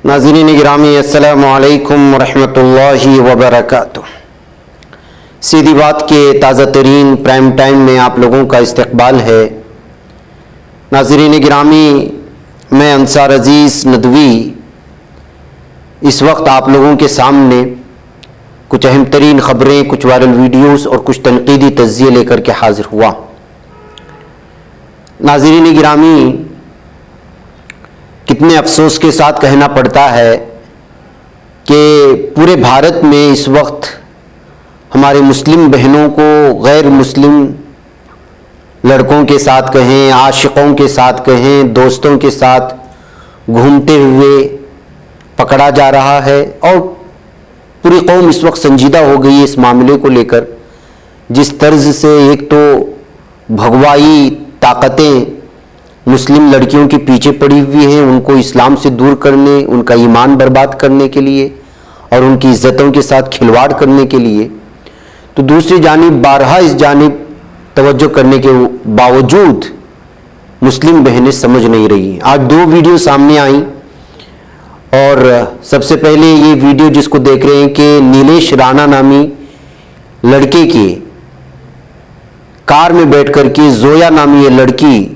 ناظرین گرامی السلام علیکم ورحمۃ اللہ وبرکاتہ۔ سیدھی بات کے تازہ ترین پرائم ٹائم میں آپ لوگوں کا استقبال ہے۔ ناظرین گرامی، میں انصار عزیز ندوی اس وقت آپ لوگوں کے سامنے کچھ اہم ترین خبریں، کچھ وائرل ویڈیوز اور کچھ تنقیدی تجزیے لے کر کے حاضر ہوا۔ ناظرین گرامی، کتنے افسوس کے ساتھ کہنا پڑتا ہے کہ پورے بھارت میں اس وقت ہمارے مسلم بہنوں کو غیر مسلم لڑکوں کے ساتھ کہیں، عاشقوں کے ساتھ کہیں، دوستوں کے ساتھ گھومتے ہوئے پکڑا جا رہا ہے، اور پوری قوم اس وقت سنجیدہ ہو گئی ہے اس معاملے کو لے کر۔ جس طرز سے ایک تو بھگوائی طاقتیں مسلم لڑکیوں کے پیچھے پڑی ہوئی ہیں، ان کو اسلام سے دور کرنے، ان کا ایمان برباد کرنے کے لیے اور ان کی عزتوں کے ساتھ کھلواڑ کرنے کے لیے، تو دوسری جانب بارہا اس جانب توجہ کرنے کے باوجود مسلم بہنیں سمجھ نہیں رہی ہیں۔ آج دو ویڈیو سامنے آئیں، اور سب سے پہلے یہ ویڈیو جس کو دیکھ رہے ہیں کہ نیلیش رانا نامی لڑکے کی کار میں بیٹھ کر کے زویا نامی یہ لڑکی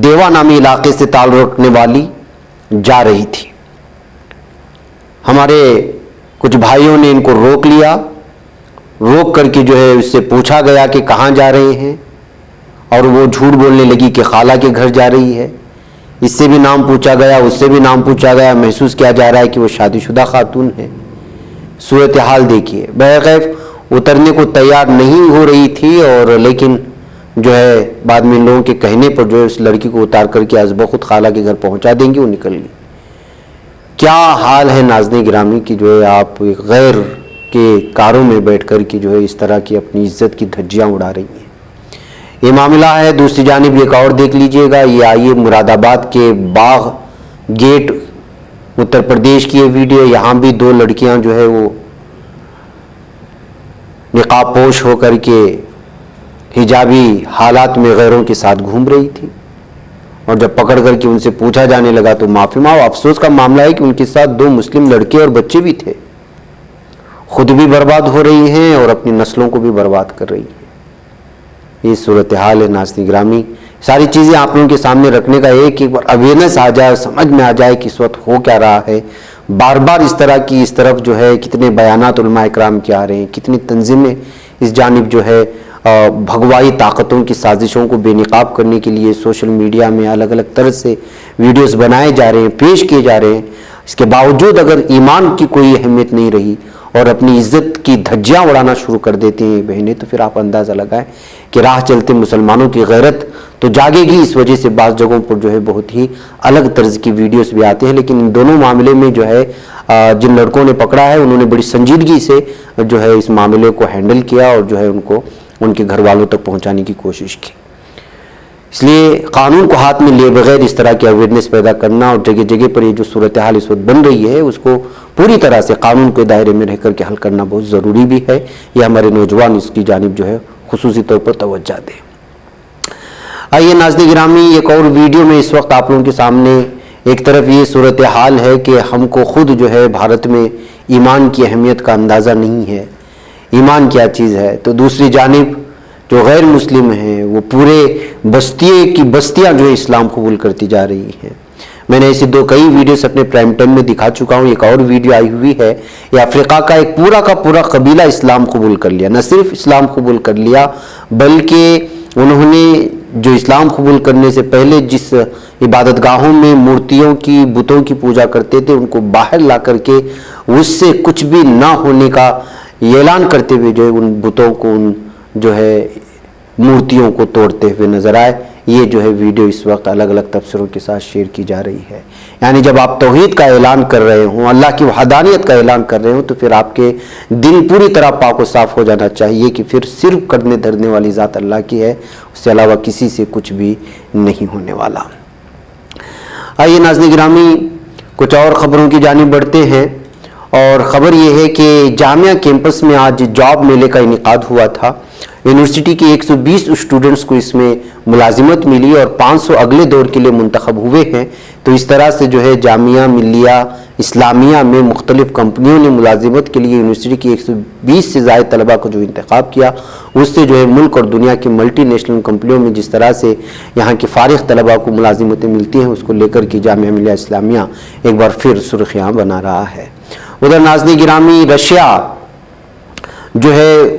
دیوا نامی علاقے سے تعلق رکھنے والی جا رہی تھی۔ ہمارے کچھ بھائیوں نے ان کو روک لیا، روک کر کے جو ہے اس سے پوچھا گیا کہ کہاں جا رہے ہیں، اور وہ جھوٹ بولنے لگی کہ خالہ کے گھر جا رہی ہے۔ اس سے بھی نام پوچھا گیا، اس سے بھی نام پوچھا گیا، محسوس کیا جا رہا ہے کہ وہ شادی شدہ خاتون ہے۔ صورتحال دیکھیے، بہرکیف اترنے کو تیار نہیں ہو رہی تھی، اور لیکن جو ہے بعد میں ان لوگوں کے کہنے پر جو ہے اس لڑکی کو اتار کر کے ازبہ خود خالہ کے گھر پہنچا دیں گے، وہ نکل گئی۔ کیا حال ہے ناظرین گرامی کہ جو ہے آپ غیر کے کاروں میں بیٹھ کر کے جو ہے اس طرح کی اپنی عزت کی دھجیاں اڑا رہی ہیں۔ یہ معاملہ ہے۔ دوسری جانب ایک اور دیکھ لیجئے گا، یہ آئیے مراد آباد کے باغ گیٹ اتر پردیش کی یہ ویڈیو۔ یہاں بھی دو لڑکیاں جو ہے وہ نقاب پوش ہو کر کے حجابی حالات میں غیروں کے ساتھ گھوم رہی تھی، اور جب پکڑ کر کے ان سے پوچھا جانے لگا تو معافی مانگو۔ افسوس کا معاملہ ہے کہ ان کے ساتھ دو مسلم لڑکے اور بچے بھی تھے۔ خود بھی برباد ہو رہی ہیں اور اپنی نسلوں کو بھی برباد کر رہی ہیں۔ یہ صورتحال ہے ناظرین گرامی۔ ساری چیزیں آپ لوگوں کے سامنے رکھنے کا ایک بار اویئرنیس آ جائے، سمجھ میں آ جائے کہ اس وقت ہو کیا رہا ہے۔ بار بار اس طرح کی اس طرف جو ہے کتنے بیانات علماء اکرام کے آ رہے ہیں، کتنی تنظیمیں اس جانب جو ہے بھگوائی طاقتوں کی سازشوں کو بے نقاب کرنے کے لیے سوشل میڈیا میں الگ الگ طرح سے ویڈیوز بنائے جا رہے ہیں، پیش کیے جا رہے ہیں۔ اس کے باوجود اگر ایمان کی کوئی اہمیت نہیں رہی اور اپنی عزت کی دھجیاں اڑانا شروع کر دیتے ہیں بہنیں، تو پھر آپ اندازہ لگائیں کہ راہ چلتے مسلمانوں کی غیرت تو جاگے گی۔ اس وجہ سے بعض جگہوں پر جو ہے بہت ہی الگ طرز کی ویڈیوز بھی آتے ہیں، لیکن ان دونوں معاملے میں جو ہے جن لڑکوں نے پکڑا ہے انہوں نے بڑی سنجیدگی سے جو ہے اس معاملے کو ہینڈل کیا، اور جو ہے ان کو ان کے گھر والوں تک پہنچانے کی کوشش کی۔ اس لیے قانون کو ہاتھ میں لیے بغیر اس طرح کی اویئرنیس پیدا کرنا، اور جگہ جگہ پر یہ جو صورتحال اس وقت بن رہی ہے اس کو پوری طرح سے قانون کے دائرے میں رہ کر کے حل کرنا بہت ضروری بھی ہے۔ یہ ہمارے نوجوان اس کی جانب جو ہے خصوصی طور پر توجہ دیں۔ آئیے ناظرین گرامی، ایک اور ویڈیو میں اس وقت آپ لوگوں کے سامنے ایک طرف یہ صورتحال ہے کہ ہم کو خود جو ہے بھارت میں ایمان کی اہمیت کا اندازہ نہیں ہے، ایمان کیا چیز ہے، تو دوسری جانب جو غیر مسلم ہیں وہ پورے بستیاں جو ہے اسلام قبول کرتی جا رہی ہیں۔ میں نے ایسی کئی ویڈیوز اپنے پرائم ٹائم میں دکھا چکا ہوں۔ ایک اور ویڈیو آئی ہوئی ہے، یہ افریقہ کا ایک پورا قبیلہ اسلام قبول کر لیا۔ نہ صرف اسلام قبول کر لیا بلکہ انہوں نے جو اسلام قبول کرنے سے پہلے جس عبادت گاہوں میں مورتیوں کی بتوں کی پوجا کرتے تھے ان کو باہر لا کر کے اس سے کچھ بھی نہ ہونے کا اعلان کرتے ہوئے جو ہے ان بتوں کو، ان جو ہے مورتیوں کو توڑتے ہوئے نظر آئے۔ یہ جو ہے ویڈیو اس وقت الگ الگ تبصروں کے ساتھ شیئر کی جا رہی ہے۔ یعنی جب آپ توحید کا اعلان کر رہے ہوں، اللہ کی وحدانیت کا اعلان کر رہے ہوں، تو پھر آپ کے دل پوری طرح پاک و صاف ہو جانا چاہیے کہ پھر صرف کرنے دھرنے والی ذات اللہ کی ہے، اس سے علاوہ کسی سے کچھ بھی نہیں ہونے والا۔ آئیے ناظرین گرامی کچھ اور خبروں کی جانب بڑھتے ہیں، اور خبر یہ ہے کہ جامعہ کیمپس میں آج جاب میلے کا انعقاد ہوا تھا۔ یونیورسٹی کے 120 اسٹوڈنٹس کو اس میں ملازمت ملی اور 500 اگلے دور کے لیے منتخب ہوئے ہیں۔ تو اس طرح سے جو ہے جامعہ ملیہ اسلامیہ میں مختلف کمپنیوں نے ملازمت کے لیے یونیورسٹی کی 120 سے زائد طلباء کو جو انتخاب کیا، اس سے جو ہے ملک اور دنیا کی ملٹی نیشنل کمپنیوں میں جس طرح سے یہاں کے فارغ طلباء کو ملازمتیں ملتی ہیں، اس کو لے کر کے جامعہ ملیہ اسلامیہ ایک بار پھر سرخیاں بنا رہا ہے۔ ادھر ناظرین گرامی، رشیا جو ہے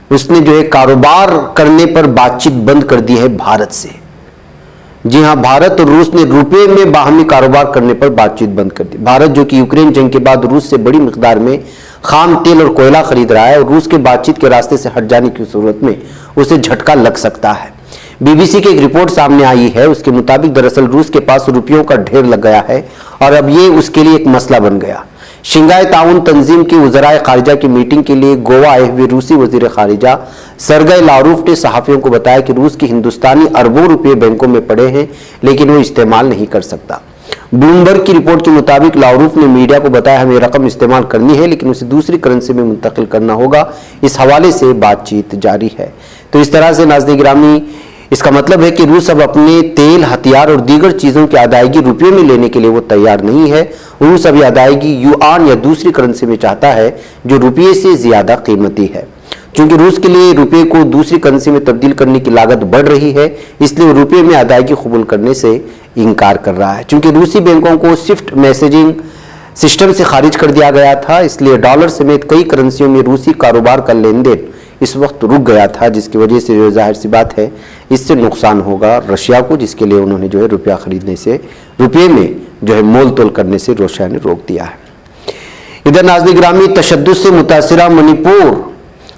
اس نے جو ہے کاروبار کرنے پر بات چیت بند کر دی ہے بھارت سے۔ جی ہاں، بھارت اور روس نے روپے میں باہمی کاروبار کرنے پر بات چیت بند کر دی۔ بھارت جو کہ یوکرین جنگ کے بعد روس سے بڑی مقدار میں خام تیل اور کوئلہ خرید رہا ہے، اور روس کے بات چیت کے راستے سے ہٹ جانے کی صورت میں اسے جھٹکا لگ سکتا ہے۔ بی بی سی کی ایک رپورٹ سامنے آئی ہے، اس کے مطابق دراصل روس کے پاس روپیوں کا ڈھیر لگ گیا ہے اور اب یہ اس کے لیے ایک مسئلہ بن گیا۔ شنگھائی تعاون تنظیم کی وزرائے خارجہ کی میٹنگ کے لیے گوا آئے ہوئے روسی وزیر خارجہ سرگئی لاروف نے صحافیوں کو بتایا کہ روس کی ہندوستانی اربوں روپے بینکوں میں پڑے ہیں لیکن وہ استعمال نہیں کر سکتا۔ بلومبرگ کی رپورٹ کے مطابق لاروف نے میڈیا کو بتایا ہمیں رقم استعمال کرنی ہے لیکن اسے دوسری کرنسی میں منتقل کرنا ہوگا۔ اس حوالے سے بات چیت جاری ہے۔ تو اس طرح سے ناظرین گرامی، اس کا مطلب ہے کہ روس اب اپنے تیل، ہتھیار اور دیگر چیزوں کی ادائیگی روپے میں لینے کے لیے وہ تیار نہیں ہے۔ روس اب ادائیگی یوان یا دوسری کرنسی میں چاہتا ہے جو روپے سے زیادہ قیمتی ہے۔ چونکہ روس کے لیے روپے کو دوسری کرنسی میں تبدیل کرنے کی لاگت بڑھ رہی ہے، اس لیے وہ روپے میں ادائیگی قبول کرنے سے انکار کر رہا ہے۔ چونکہ روسی بینکوں کو سوئفٹ میسیجنگ سسٹم سے خارج کر دیا گیا تھا، اس لیے ڈالر سمیت کئی کرنسیوں میں روسی کاروبار کا لین دین اس وقت رک گیا تھا، جس کی وجہ سے جو ظاہر سی بات ہے اس سے نقصان ہوگا رشیا کو، جس کے لیے انہوں نے جو ہے روپیہ خریدنے سے، روپے میں جو ہے مول تول کرنے سے رشیا نے روک دیا ہے۔ ادھر ناظرین گرامی، تشدد سے متاثرہ منی پور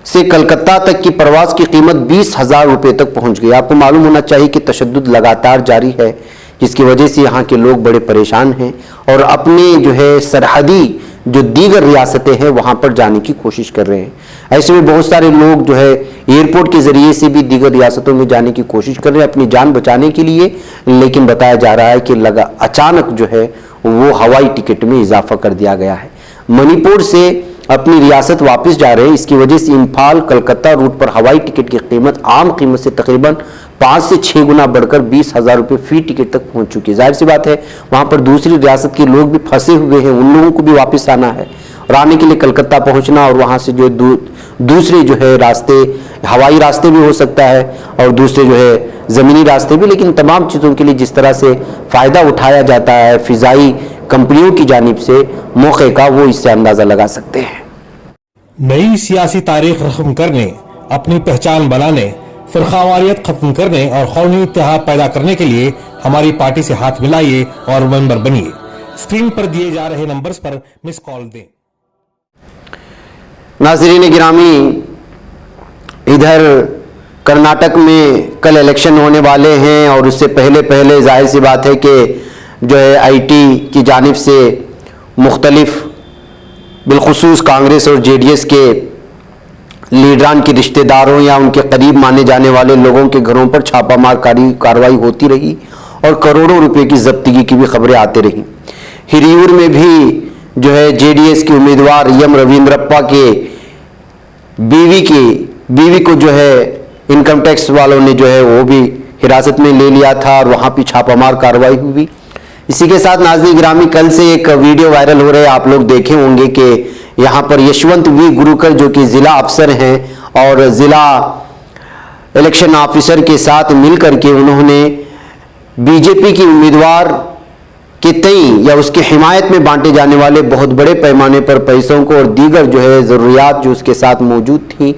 سے کلکتہ تک کی پرواز کی قیمت 20,000 روپے تک پہنچ گئی۔ آپ کو معلوم ہونا چاہیے کہ تشدد لگاتار جاری ہے، جس کی وجہ سے یہاں کے لوگ بڑے پریشان ہیں اور اپنے جو ہے سرحدی جو دیگر ریاستیں ہیں وہاں پر جانے کی کوشش کر رہے ہیں۔ ایسے میں بہت سارے لوگ جو ہے ایئرپورٹ کے ذریعے سے بھی دیگر ریاستوں میں جانے کی کوشش کر رہے ہیں اپنی جان بچانے کے لیے، لیکن بتایا جا رہا ہے کہ اچانک جو ہے وہ ہوائی ٹکٹ میں اضافہ کر دیا گیا ہے۔ منی پور سے اپنی ریاست واپس جا رہے ہیں، اس کی وجہ سے امپھال کلکتہ روٹ پر ہوائی ٹکٹ کی قیمت عام قیمت سے تقریباً 5 سے 6 گنا بڑھ کر 20,000 روپے فی ٹکٹ تک پہنچ چکی ہے۔ ظاہر سی بات ہے وہاں پر دوسری ریاست کے لوگ بھی پھنسے ہوئے ہیں، ان لوگوں کو بھی واپس آنا ہے اور آنے کے لیے کلکتہ پہنچنا، اور وہاں سے جو دوسرے جو ہے راستے، ہوائی راستے بھی ہو سکتا ہے اور دوسرے جو ہے زمینی راستے بھی، لیکن تمام چیزوں کے لیے جس طرح سے فائدہ اٹھایا جاتا ہے فضائی کمپنیوں کی جانب سے موقع کا، وہ اس سے اندازہ لگا سکتے ہیں۔ نئی سیاسی تاریخ رقم کرنے، اپنی پہچان بنانے، فرقہ واریت ختم کرنے اور قومی اتحاد پیدا کرنے کے لیے ہماری پارٹی سے ہاتھ ملائیے اور ممبر بنیے۔ اسکرین پر دیے جا رہے نمبرز پر مس کال دیں۔ ناظرین گرامی، ادھر کرناٹک میں کل الیکشن ہونے والے ہیں اور اس سے پہلے ظاہر سی بات ہے کہ جو ہے آئی ٹی کی جانب سے مختلف بالخصوص کانگریس اور جے ڈی ایس کے لیڈران کے رشتہ داروں یا ان کے قریب مانے جانے والے لوگوں کے گھروں پر چھاپہ مار کارروائی ہوتی رہی اور کروڑوں روپے کی ضبطگی کی بھی خبریں آتی رہی۔ ہریور میں بھی جو ہے جے ڈی ایس کے امیدوار یم رویندرپا کے بیوی کو جو ہے انکم ٹیکس والوں نے جو ہے وہ بھی حراست میں لے لیا تھا اور وہاں بھی چھاپہ مار کارروائی ہوئی۔ اسی کے ساتھ ناظرین گرامی، کل سے ایک ویڈیو وائرل ہو رہے، آپ لوگ دیکھے ہوں گے کہ یہاں پر یشونت وی گروکر جو کہ ضلع افسر ہیں اور ضلع الیکشن آفیسر کے ساتھ مل کر کے انہوں نے بی جے پی کی امیدوار کے تئیں یا اس کی حمایت میں بانٹے جانے والے بہت بڑے پیمانے پر پیسوں کو اور دیگر جو ہے ضروریات جو اس کے ساتھ موجود تھیں،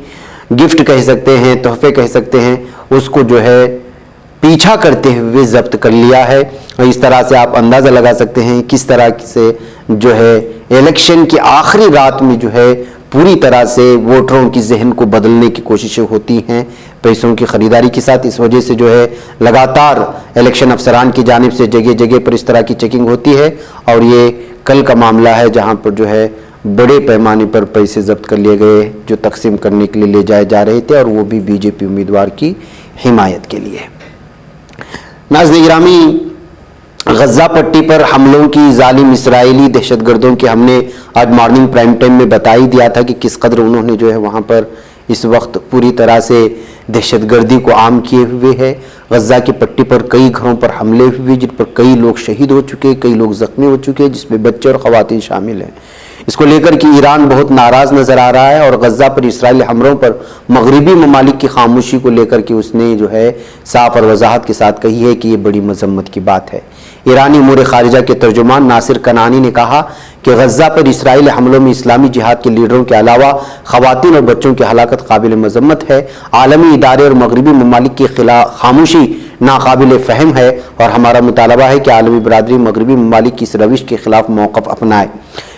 گفٹ کہہ سکتے ہیں، تحفے کہہ سکتے ہیں، اس کو جو ہے پیچھا کرتے ہوئے ضبط کر لیا ہے۔ اور اس طرح سے آپ اندازہ لگا سکتے ہیں کس طرح سے جو ہے الیکشن کی آخری رات میں جو ہے پوری طرح سے ووٹروں کی ذہن کو بدلنے کی کوششیں ہوتی ہیں پیسوں کی خریداری کے ساتھ۔ اس وجہ سے جو ہے لگاتار الیکشن افسران کی جانب سے جگہ جگہ پر اس طرح کی چیکنگ ہوتی ہے، اور یہ کل کا معاملہ ہے جہاں پر جو ہے بڑے پیمانے پر پیسے ضبط کر لیے گئے جو تقسیم کرنے کے لیے لے جائے جا رہے تھے، اور وہ بھی بی جے پی امیدوار کی حمایت کے لیے۔ ناظرین گرامی، غزہ پٹی پر حملوں کی ظالم اسرائیلی دہشت گردوں کے ہم نے آج مارننگ پرائم ٹائم میں بتا ہی دیا تھا کہ کس قدر انہوں نے جو ہے وہاں پر اس وقت پوری طرح سے دہشت گردی کو عام کیے ہوئے ہے. غزہ کی پٹی پر کئی گھروں پر حملے ہوئے جن پر کئی لوگ شہید ہو چکے, کئی لوگ زخمی ہو چکے, جس میں بچے اور خواتین شامل ہیں. اس کو لے کر کہ ایران بہت ناراض نظر آ رہا ہے اور غزہ پر اسرائیلی حملوں پر مغربی ممالک کی خاموشی کو لے کر کے اس نے جو ہے صاف اور وضاحت کے ساتھ کہی ہے کہ یہ بڑی مذمت کی بات ہے. ایرانی امور خارجہ کے ترجمان ناصر کنعانی نے کہا کہ غزہ پر اسرائیلی حملوں میں اسلامی جہاد کے لیڈروں کے علاوہ خواتین اور بچوں کی ہلاکت قابل مذمت ہے. عالمی ادارے اور مغربی ممالک کی خلاف خاموشی ناقابل فہم ہے اور ہمارا مطالبہ ہے کہ عالمی برادری مغربی ممالک کی اس روش کے خلاف موقف اپنائے.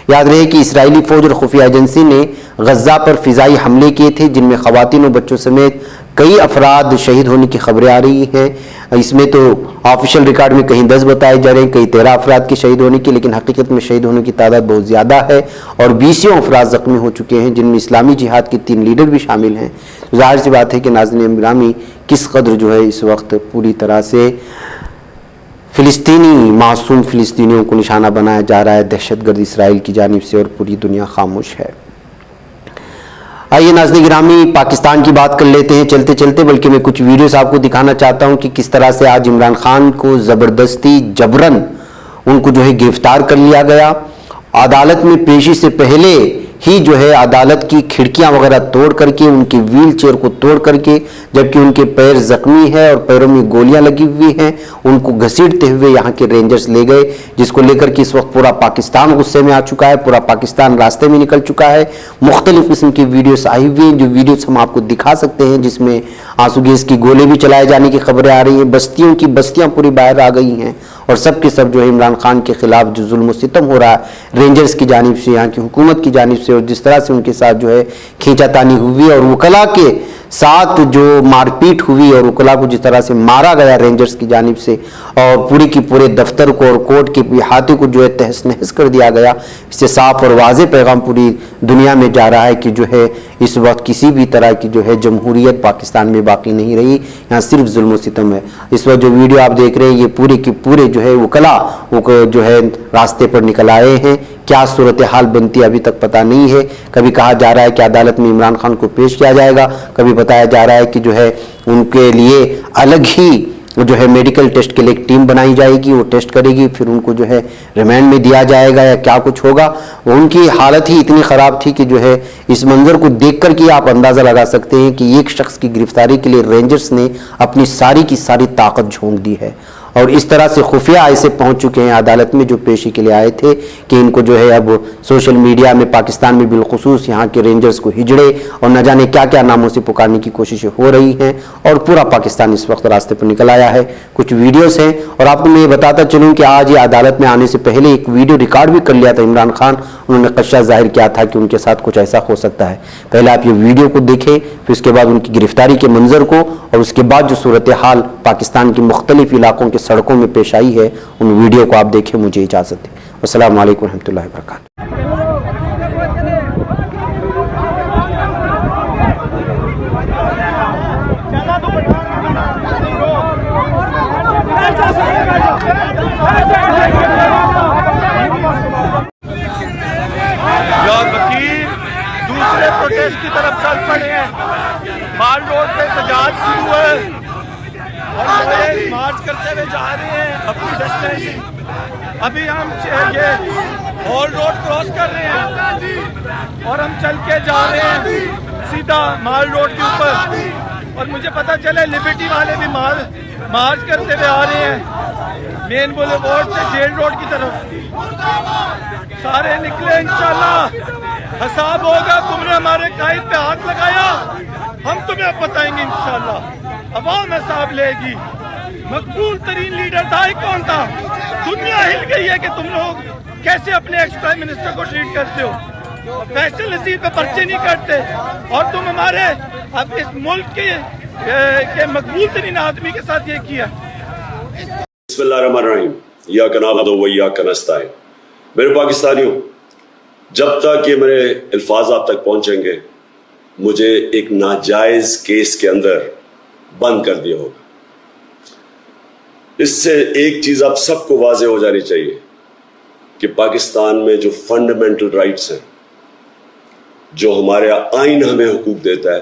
یاد رہے کہ اسرائیلی فوج اور خفیہ ایجنسی نے غزہ پر فضائی حملے کیے تھے جن میں خواتین اور بچوں سمیت کئی افراد شہید ہونے کی خبریں آ رہی ہیں. اس میں تو آفیشیل ریکارڈ میں کہیں 10 بتائے جا رہے ہیں, کئی 13 افراد کے شہید ہونے کی, لیکن حقیقت میں شہید ہونے کی تعداد بہت زیادہ ہے اور 20 افراد زخمی ہو چکے ہیں جن میں اسلامی جہاد کے 3 لیڈر بھی شامل ہیں. ظاہر سی بات ہے کہ ناظرین گرامی کس قدر جو ہے اس وقت پوری طرح سے فلسطینی معصوم فلسطینیوں کو نشانہ بنایا جا رہا ہے دہشت گرد اسرائیل کی جانب سے اور پوری دنیا خاموش ہے. آئیے ناظرین گرامی پاکستان کی بات کر لیتے ہیں چلتے چلتے, بلکہ میں کچھ ویڈیوز آپ کو دکھانا چاہتا ہوں کہ کس طرح سے آج عمران خان کو زبردستی جبرن ان کو جو ہے گرفتار کر لیا گیا. عدالت میں پیشی سے پہلے ہی جو ہے عدالت کی کھڑکیاں وغیرہ توڑ کر کے, ان کی ویل چیئر کو توڑ کر کے, جبکہ ان کے پیر زخمی ہے اور پیروں میں گولیاں لگی ہوئی ہیں, ان کو گھسیٹتے ہوئے یہاں کے رینجرز لے گئے, جس کو لے کر کے اس وقت پورا پاکستان غصے میں آ چکا ہے, پورا پاکستان راستے میں نکل چکا ہے. مختلف قسم کی ویڈیوز آئی ہوئی ہیں جو ویڈیوز ہم آپ کو دکھا سکتے ہیں جس میں آنسو گیس کی گولے بھی چلائے جانے کی خبریں آ رہی ہیں. بستیوں کی بستیاں پوری باہر آ گئی ہیں اور سب کے سب جو ہے عمران خان کے خلاف جو ظلم و ستم ہو رہا ہے رینجرز کی جانب سے, یہاں کی حکومت کی جانب سے, اور جس طرح سے ان کے ساتھ جو ہے کھینچا تانی ہوئی اور وکلاء کے ساتھ جو مار پیٹ ہوئی اور وکلاء کو جس طرح سے مارا گیا رینجرز کی جانب سے اور پوری کی پورے دفتر کو اور کورٹ کے احاطے کو جو ہے تہس نہس کر دیا گیا, اس سے صاف اور واضح پیغام پوری دنیا میں جا رہا ہے کہ جو ہے اس وقت کسی بھی طرح کی جو ہے جمہوریت پاکستان میں باقی نہیں رہی, یہاں صرف ظلم و ستم ہے. اس وقت جو ویڈیو آپ دیکھ رہے ہیں یہ پورے کی پورے جو ہے وکلاء جو ہے راستے پر نکل آئے ہیں. کیا صورتحال بنتی ابھی تک پتہ نہیں ہے. کبھی کہا جا رہا ہے کہ عدالت میں عمران خان کو پیش کیا جائے گا, کبھی بتایا جا رہا ہے کہ جو ہے ان کے لیے الگ ہی جو ہے میڈیکل ٹیسٹ کے لیے ایک ٹیم بنائی جائے گی, وہ ٹیسٹ کرے گی, پھر ان کو جو ہے ریمانڈ میں دیا جائے گا یا کیا کچھ ہوگا. ان کی حالت ہی اتنی خراب تھی کہ جو ہے اس منظر کو دیکھ کر کے آپ اندازہ لگا سکتے ہیں کہ ایک شخص کی گرفتاری کے لیے رینجرز نے اپنی ساری کی ساری طاقت جھونک دی ہے اور اس طرح سے خفیہ ایسے پہنچ چکے ہیں عدالت میں جو پیشی کے لیے آئے تھے کہ ان کو جو ہے اب سوشل میڈیا میں پاکستان میں بالخصوص یہاں کے رینجرز کو ہجڑے اور نہ جانے کیا کیا ناموں سے پکارنے کی کوششیں ہو رہی ہیں اور پورا پاکستان اس وقت راستے پر نکل آیا ہے. کچھ ویڈیوز ہیں اور آپ کو میں یہ بتاتا چلوں کہ آج یہ عدالت میں آنے سے پہلے ایک ویڈیو ریکارڈ بھی کر لیا تھا عمران خان, انہوں نے خدشہ ظاہر کیا تھا کہ ان کے ساتھ کچھ ایسا ہو سکتا ہے. پہلے آپ یہ ویڈیو کو دیکھیں, پھر اس کے بعد ان کی گرفتاری کے منظر کو اور اس کے بعد جو صورتحال پاکستان کے مختلف علاقوں کے سڑکوں میں پیش آئی ہے ان ویڈیو کو آپ دیکھیں. مجھے اجازت دیں. السلام علیکم ورحمۃ اللہ وبرکاتہ. دوسرے پروٹیسٹ کی طرف چل پڑے ہیں. مال روڈ پہ احتجاج شروع ہے اور مارچ کرتے ہوئے جا رہے ہیں اپنی ڈیسٹینیشن. ابھی ہم یہ ہال روڈ کراس کر رہے ہیں اور ہم چل کے جا رہے ہیں سیدھا مال روڈ کے اوپر, اور مجھے پتہ چلا لبرٹی والے بھی مارچ کرتے ہوئے آ رہے ہیں مین بولیوارڈ سے جیل روڈ کی طرف. سارے نکلے انشاءاللہ. حساب ہوگا, تم نے ہمارے قائد پہ ہاتھ لگایا, ہم تمہیں اب بتائیں گے انشاءاللہ. عوام حساب لے گی. مقبول ترین لیڈر تھا, کون تھا؟ دنیا ہل گئی ہے کہ تم لوگ کیسے اپنے ایکس پرائم منسٹر کو ٹریٹ کرتے ہو, فیصل نصیر پہ پرچے نہیں کرتے, اور تم ہمارے اب اس ملک کے مقبول ترین آدمی کے ساتھ یہ کیا. بسم اللہ الرحمن الرحیم. ایاک نعبد و ایاک نستعین. میرے پاکستانیوں, جب تک یہ میرے الفاظ آپ تک پہنچیں گے مجھے ایک ناجائز کیس کے اندر بند کر دیا ہوگا. اس سے ایک چیز آپ سب کو واضح ہو جانی چاہیے کہ پاکستان میں جو فنڈامنٹل رائٹس ہیں, جو ہمارے آئین ہمیں حقوق دیتا ہے,